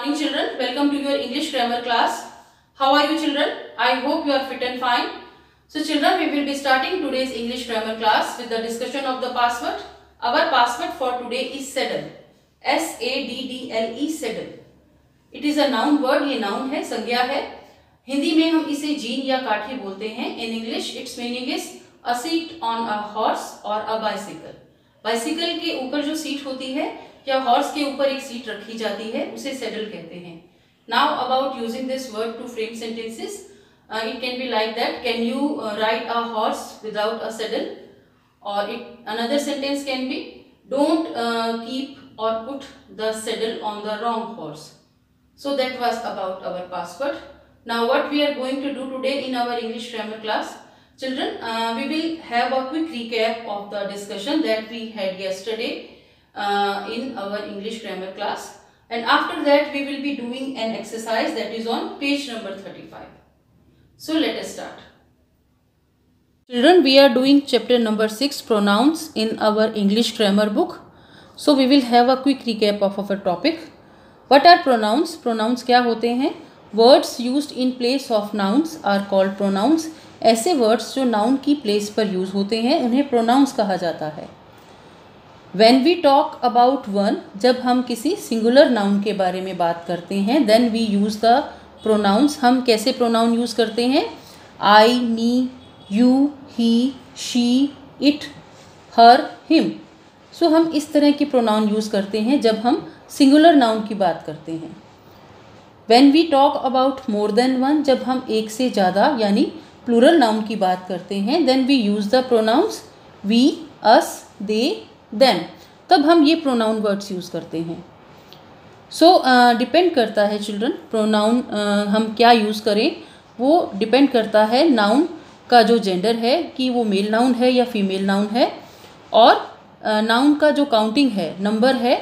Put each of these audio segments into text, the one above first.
Morning children, welcome to your English grammar class. How are you children? I hope you are fit and fine. So children, we will be starting today's English grammar class with the discussion of the password. Our password for today is saddle. S-A-D-D-L-E saddle. It is a noun word. ये noun है, संज्ञा है. हिंदी में हम इसे gene या काठी बोलते हैं. In English, its meaning is a seat on a horse or a bicycle. Bicycle के ऊपर जो सीट होती है या हॉर्स के ऊपर एक सीट रखी जाती है उसे सैडल कहते हैं. Now about using this word to frame sentences, it can be like that, can you ride a horse without a saddle, और it another sentence can be don't keep और put the saddle on the wrong horse. So that was about our password. Now what we are going to do today in our English grammar class. Children, we will have a quick recap of the discussion that we had yesterday in our English grammar class, and after that we will be doing an exercise that is on page number 35. So let us start. Children, we are doing chapter number 6 pronouns in our English grammar book. So we will have a quick recap of our topic. What are pronouns? Pronouns क्या होते हैं? Words used in place of nouns are called pronouns. ऐसे words जो noun की place पर use होते हैं उन्हें प्रोनाउंस कहा जाता है. When we talk about one, जब हम किसी सिंगुलर नाउन के बारे में बात करते हैं, then we use the pronouns. हम कैसे प्रोनाउन यूज़ करते हैं? I, me, you, he, she, it, her, him. So हम इस तरह की प्रोनाउन यूज़ करते हैं जब हम सिंगुलर नाउन की बात करते हैं. When we talk about more than one, जब हम एक से ज़्यादा यानी प्लूरल नाउन की बात करते हैं, then we use the pronouns we, us, they, them. तब हम ये प्रोनाउन वर्ड्स यूज़ करते हैं. सो डिपेंड करता है चिल्ड्रन, प्रोनाउन हम क्या यूज़ करें वो डिपेंड करता है नाउन का जो जेंडर है कि वो मेल नाउन है या फीमेल नाउन है, और नाउन का जो काउंटिंग है, नंबर है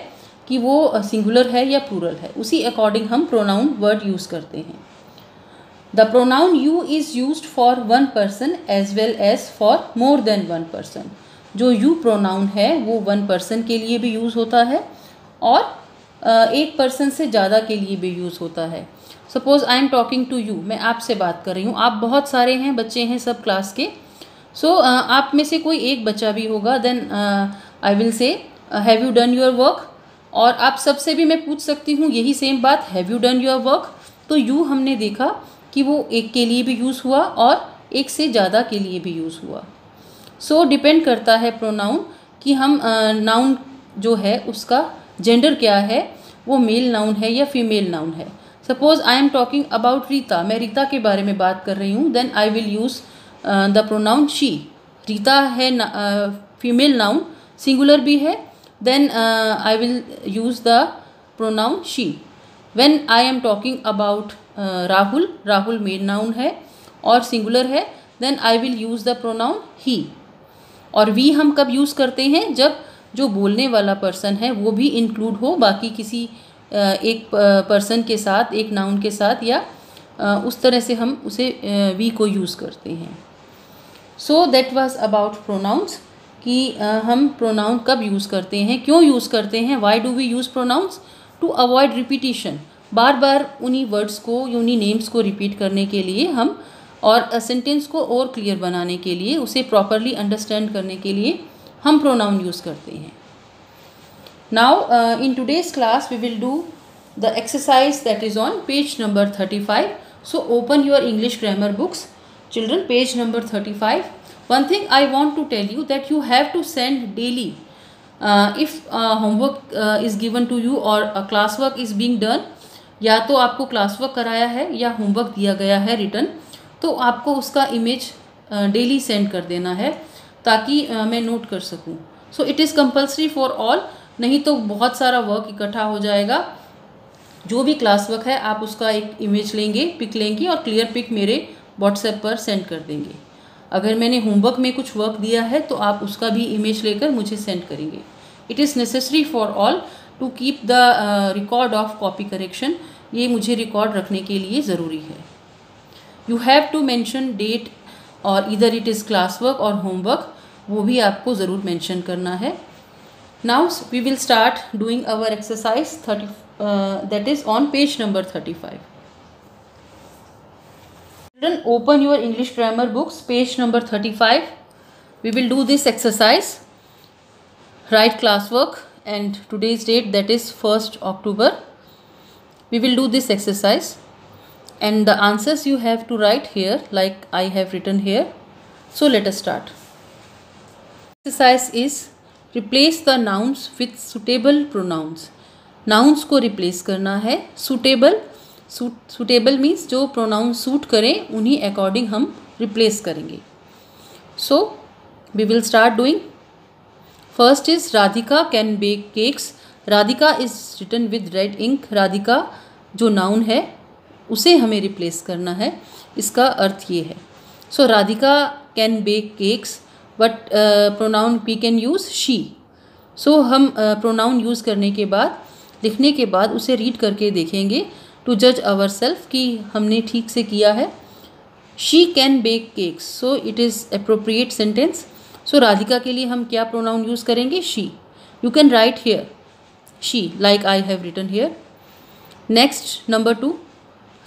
कि वो सिंगुलर है या प्लूरल है. उसी अकॉर्डिंग हम प्रोनाउन वर्ड यूज़ करते हैं. The pronoun you is used for one person as well as for more than one person. जो you pronoun है वो one person के लिए भी यूज़ होता है और एक पर्सन से ज़्यादा के लिए भी यूज़ होता है. Suppose I am talking to you, मैं आपसे बात कर रही हूँ. आप बहुत सारे हैं, बच्चे हैं सब क्लास के. So आप में से कोई एक बच्चा भी होगा, then I will say have you done your work. और आप सबसे भी मैं पूछ सकती हूँ यही सेम बात, have you done your work. तो you हमने देखा कि वो एक के लिए भी यूज़ हुआ और एक से ज़्यादा के लिए भी यूज़ हुआ. सो डिपेंड करता है प्रोनाउन कि हम नाउन जो है उसका जेंडर क्या है, वो मेल नाउन है या फीमेल नाउन है. Suppose I am talking about Rita, मैं रीता के बारे में बात कर रही हूँ, then I will use the pronoun she. Rita है फीमेल नाउन, सिंगुलर भी है, then I will use the pronoun she. When I am talking about Rahul, Rahul male noun है और सिंगुलर है, then I will use the pronoun he. और we हम कब use करते हैं? जब जो बोलने वाला पर्सन है वो भी इंक्लूड हो बाकी किसी एक पर्सन के साथ, एक नाउन के साथ, या उस तरह से हम उसे वी को यूज़ करते हैं. So that was about pronouns कि हम प्रोनाउन कब यूज़ करते हैं, क्यों यूज़ करते हैं. Why do we use pronouns? To avoid repetition. बार बार उन्हीं वर्ड्स को, उन्हीं नेम्स को रिपीट करने के लिए हम, और सेंटेंस को और क्लियर बनाने के लिए, उसे प्रॉपरली अंडरस्टैंड करने के लिए हम प्रोनाउन यूज़ करते हैं. Now in today's class we will do the exercise that is on page number 35. So open your English grammar books children, page number 35. One thing I want to tell you that you have to send daily if homework is given to you और class work is being done. या तो आपको class work कराया है या homework दिया गया है रिटर्न, तो आपको उसका इमेज डेली सेंड कर देना है ताकि मैं नोट कर सकूं. So it is compulsory for all, नहीं तो बहुत सारा वर्क इकट्ठा हो जाएगा. जो भी क्लास वर्क है आप उसका एक इमेज लेंगे, पिक लेंगे और क्लियर पिक मेरे व्हाट्सएप पर सेंड कर देंगे. अगर मैंने होमवर्क में कुछ वर्क दिया है तो आप उसका भी इमेज लेकर मुझे सेंड करेंगे. It is necessary for all to keep the record of copy correction. ये मुझे रिकॉर्ड रखने के लिए ज़रूरी है. You have to mention date, और इधर इट इज़ क्लास वर्क और होमवर्क, वो भी आपको ज़रूर मेंशन करना है. Now we will start doing our exercise that is on page number 35. Children, open your English grammar books, page number 35. We will do this exercise. Write classwork, and today's date, that is 1st October. We will do this exercise, and the answers you have to write here like I have written here. So let us start. Exercise is replace the nouns with suitable pronouns. Nouns को replace करना है. Suitable means जो pronoun suit करें उन्हीं according हम replace करेंगे. So we will start doing. First is Radhika can bake cakes. Radhika is written with red ink. Radhika जो noun है उसे हमें replace करना है. इसका अर्थ ये है. So Radhika can bake cakes. But pronoun we can use she. So हम pronoun use करने के बाद, लिखने के बाद उसे read करके देखेंगे to judge ourselves कि हमने ठीक से किया है. She can bake cakes. So it is appropriate sentence. So Radhika के लिए हम क्या pronoun use करेंगे? She. You can write here she like I have written here. Next, number 2.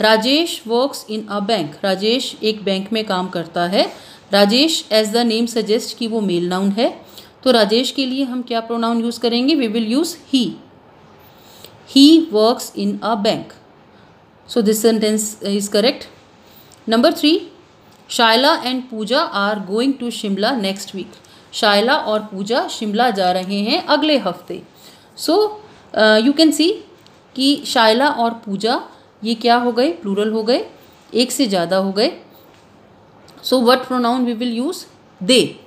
Rajesh works in a bank. Rajesh एक बैंक में काम करता है. Rajesh as the name suggest कि वो मेल नाउन है, तो राजेश के लिए हम क्या प्रोनाउन यूज़ करेंगे? We will use he. He works in a bank. So this sentence is correct. Number 3. Shayla and Pooja are going to Shimla next week. Shayla और पूजा शिमला जा रहे हैं अगले हफ्ते. सो यू कैन सी कि शायला और पूजा ये क्या हो गए? प्लूरल हो गए, एक से ज़्यादा हो गए. So what pronoun we will use? They.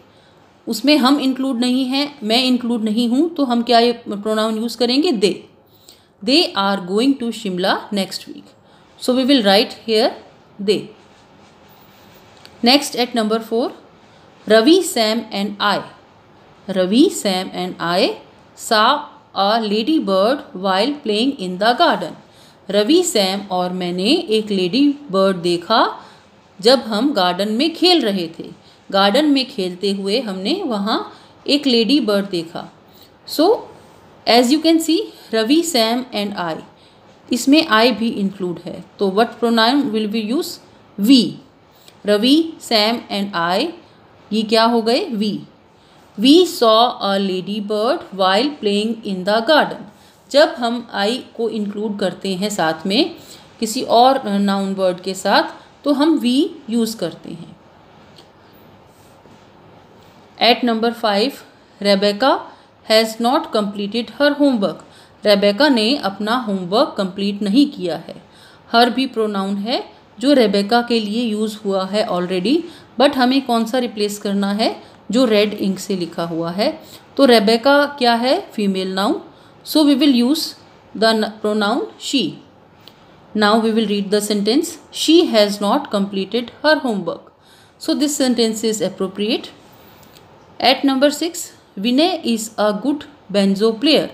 उसमें हम इंक्लूड नहीं हैं, मैं इंक्लूड नहीं हूँ, तो हम क्या ये प्रोनाउन यूज़ करेंगे? They. They are going to Shimla next week. So we will write here they. Next at number 4. Ravi, Sam and I. Ravi, Sam and I saw a lady bird while playing in the garden. Ravi, Sam और मैंने एक lady bird देखा जब हम garden में खेल रहे थे. गार्डन में खेलते हुए हमने वहाँ एक लेडी बर्ड देखा. So as you can see Ravi, Sam and I, इसमें आई भी इंक्लूड है, तो what pronoun will we use? We. Ravi, Sam and I, ये क्या हो गए? We. We saw a lady bird while playing in the garden. जब हम आई को इंक्लूड करते हैं साथ में किसी और नाउन वर्ड के साथ, तो हम वी यूज़ करते हैं. At number 5. Rebecca has not completed her homework. Rebecca ने अपना होमवर्क कंप्लीट नहीं किया है. हर भी प्रोनाउन है जो रेबेका के लिए यूज़ हुआ है ऑलरेडी, बट हमें कौन सा रिप्लेस करना है? जो रेड इंक से लिखा हुआ है. तो रेबेका क्या है? Female noun. So we will use the pronoun she. Now we will read the sentence. She has not completed her homework. So this sentence is appropriate. At number 6. Vinay is a good banjo player.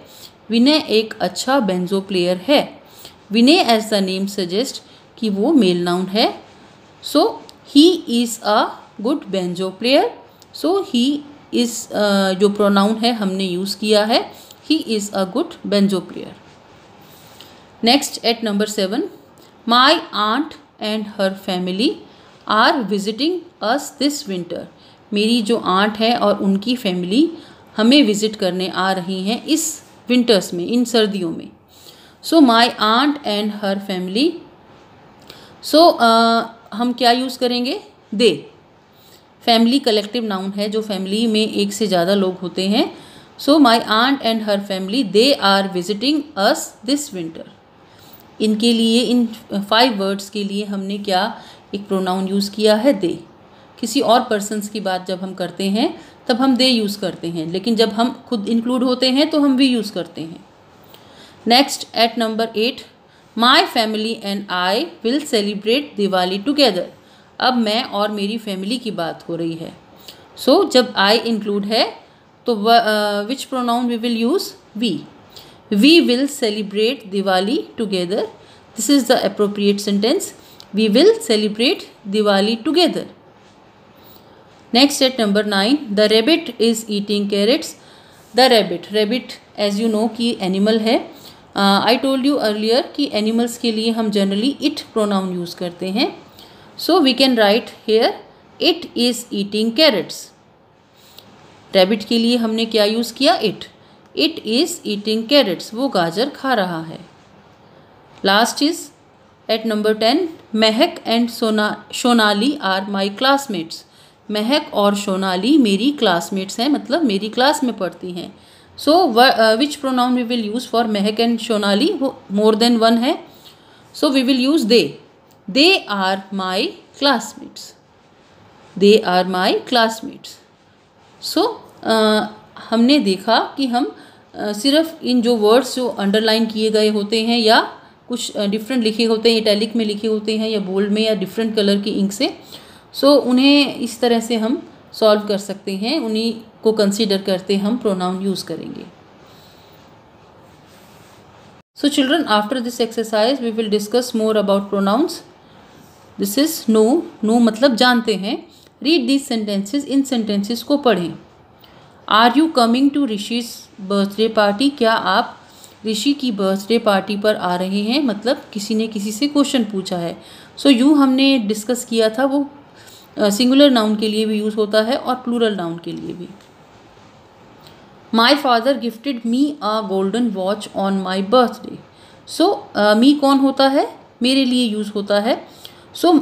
Vinay एक अच्छा banjo player है. Vinay as the name suggests कि वो male noun है. So he is a good banjo player. So he is जो pronoun है हमने use किया है. He is a good banjo player. Next at number 7. My aunt and her family are visiting us this winter. मेरी जो aunt है और उनकी फैमिली हमें विज़िट करने आ रही हैं इस विंटर्स में, इन सर्दियों में. So my aunt and her family. So हम क्या यूज़ करेंगे? दे. फैमिली कलेक्टिव नाउन है, जो फैमिली में एक से ज़्यादा लोग होते हैं. So my aunt and her family they are visiting us this winter. इनके लिए, इन 5 वर्ड्स के लिए हमने क्या एक प्रोनाउन यूज़ किया है? दे. किसी और पर्सन्स की बात जब हम करते हैं तब हम दे यूज़ करते हैं, लेकिन जब हम खुद इंक्लूड होते हैं तो हम वी यूज़ करते हैं. Next at number 8. My family and I will celebrate Diwali together. अब मैं और मेरी फैमिली की बात हो रही है. सो जब आई इंक्लूड है तो which pronoun we will use? We. We will celebrate Diwali together. This is the appropriate sentence. We will celebrate Diwali together. Next at number 9. The rabbit is eating carrots. The rabbit as you know कि animal है, I told you earlier कि animals के लिए हम generally it pronoun use करते हैं. So we can write here it is eating carrots. Rabbit के लिए हमने क्या यूज़ किया? It. It is eating carrots. वो गाजर खा रहा है. Last is at number 10. Mahak and Sonali are my classmates. Mahak और सोनाली मेरी क्लासमेट्स हैं, मतलब मेरी क्लास में पढ़ती हैं. So which pronoun we will use for Mahak and Sonali? वो मोर देन वन है, so we will use they. They are my classmates. They are my classmates. So हमने देखा कि हम सिर्फ इन जो वर्ड्स जो अंडरलाइन किए गए होते हैं या कुछ डिफरेंट लिखे होते हैं, इटैलिक में लिखे होते हैं या बोल्ड में या डिफरेंट कलर की इंक से, सो उन्हें इस तरह से हम सॉल्व कर सकते हैं. उन्हीं को कंसीडर करते हम प्रोनाउन यूज़ करेंगे. So children, after this exercise we will discuss more about pronouns. This is no. No मतलब जानते हैं. Read these sentences. इन सेंटेंसेस को पढ़ें. Are you coming to Rishi's birthday party? क्या आप ऋषि की बर्थडे पार्टी पर आ रहे हैं? मतलब किसी ने किसी से क्वेश्चन पूछा है. सो यू हमने डिस्कस किया था, वो सिंगुलर नाउन के लिए भी यूज़ होता है और प्लूरल नाउन के लिए भी. My father gifted me a golden watch on my birthday. So me कौन होता है? मेरे लिए यूज़ होता है. So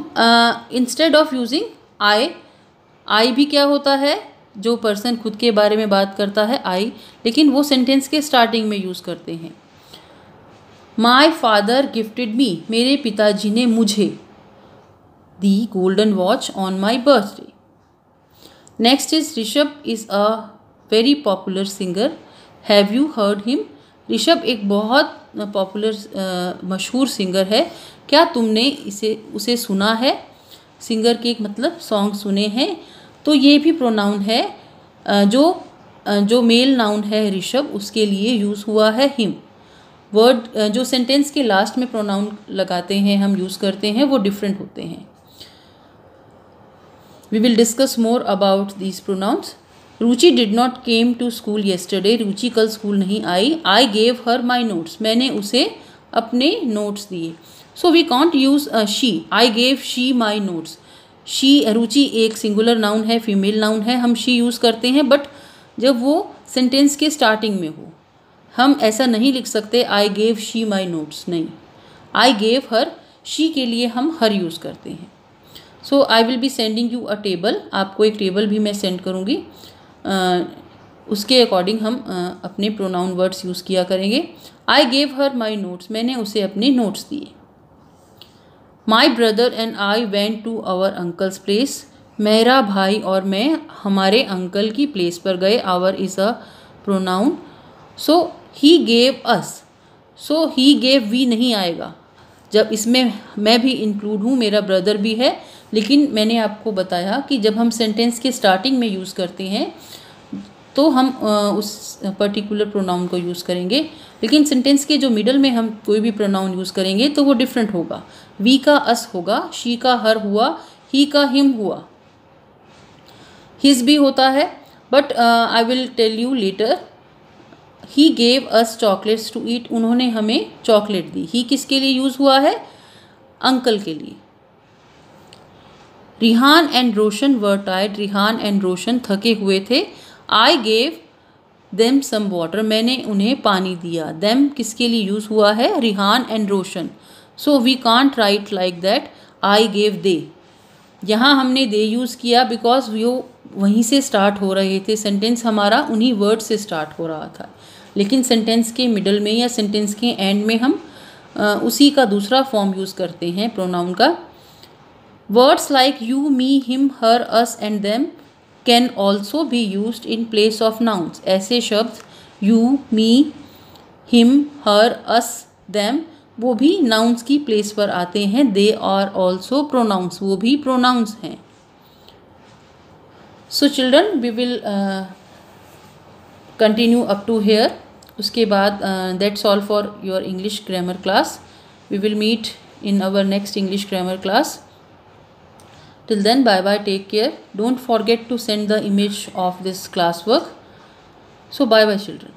instead of using I भी क्या होता है? जो पर्सन खुद के बारे में बात करता है, आई, लेकिन वो सेंटेंस के स्टार्टिंग में यूज़ करते हैं. My father gifted me. मेरे पिताजी ने मुझे दी golden watch on my birthday. Next is Rishabh is a very popular singer. Have you heard him? Rishabh एक बहुत पॉपुलर मशहूर सिंगर है. क्या तुमने उसे सुना है? सिंगर के मतलब सॉन्ग सुने हैं. तो ये भी प्रोनाउन है. जो मेल नाउन है ऋषभ, उसके लिए यूज़ हुआ है हिम. वर्ड जो सेंटेंस के लास्ट में प्रोनाउन लगाते हैं, हम यूज़ करते हैं, वो डिफरेंट होते हैं. We will discuss more about these pronouns. Ruchi did not came to school yesterday. Ruchi कल स्कूल नहीं आई. आई गेव हर माई नोट्स. मैंने उसे अपने नोट्स दिए. So we can't use she. I gave she my notes. She, Ruchi एक singular noun है, female noun है, हम शी यूज़ करते हैं, बट जब वो सेंटेंस के स्टार्टिंग में हो, हम ऐसा नहीं लिख सकते आई गेव शी माई नोट्स. नहीं, आई गेव हर. शी के लिए हम हर यूज़ करते हैं. So I will be sending you a table. आपको एक टेबल भी मैं सेंड करूँगी. उसके अकॉर्डिंग हम अपने प्रोनाउन वर्ड्स यूज़ किया करेंगे. I gave her my notes. मैंने उसे अपने नोट्स दिए. My brother and I went to our uncle's place. मेरा भाई और मैं हमारे अंकल की प्लेस पर गए. Our is a pronoun. So he gave us. So he gave we नहीं आएगा. जब इसमें मैं भी इंक्लूड हूँ, मेरा ब्रदर भी है, लेकिन मैंने आपको बताया कि जब हम सेंटेंस के स्टार्टिंग में यूज़ करते हैं तो हम उस पर्टिकुलर प्रोनाउन को यूज़ करेंगे. लेकिन सेंटेंस के जो मिडल में हम कोई भी प्रोनाउन यूज़ करेंगे तो वो डिफरेंट होगा. वी का अस होगा, शी का हर हुआ, ही का हिम हुआ, हिज भी होता है. But I will tell you later. He gave us chocolates to eat. उन्होंने हमें चॉकलेट दी. ही किसके लिए यूज़ हुआ है? अंकल के लिए. Rihan and Roshan were tired. Rihan and Roshan थके हुए थे. I gave them some water. मैंने उन्हें पानी दिया. देम किसके लिए यूज़ हुआ है? Rihan and Roshan. So we can't write like that I gave they. यहाँ हमने दे यूज़ किया बिकॉज वो वहीं से स्टार्ट हो रहे थे. सेंटेंस हमारा उन्हीं वर्ड से स्टार्ट हो रहा था. लेकिन सेंटेंस के मिडल में या सेंटेंस के एंड में हम उसी का दूसरा फॉर्म यूज़ करते हैं प्रोनाउन का. Words like you, me, him, her, us and them can also be used in place of nouns. ऐसे शब्द you, me, him, her, us, them वो भी नाउन्स की प्लेस पर आते हैं. They are also pronouns. वो भी प्रोनाउंस हैं. So children, we will continue up to here. उसके बाद that's all for your English grammar class. We will meet in our next English grammar class. Till then, bye bye, take care. Don't forget to send the image of this classwork. So bye bye children.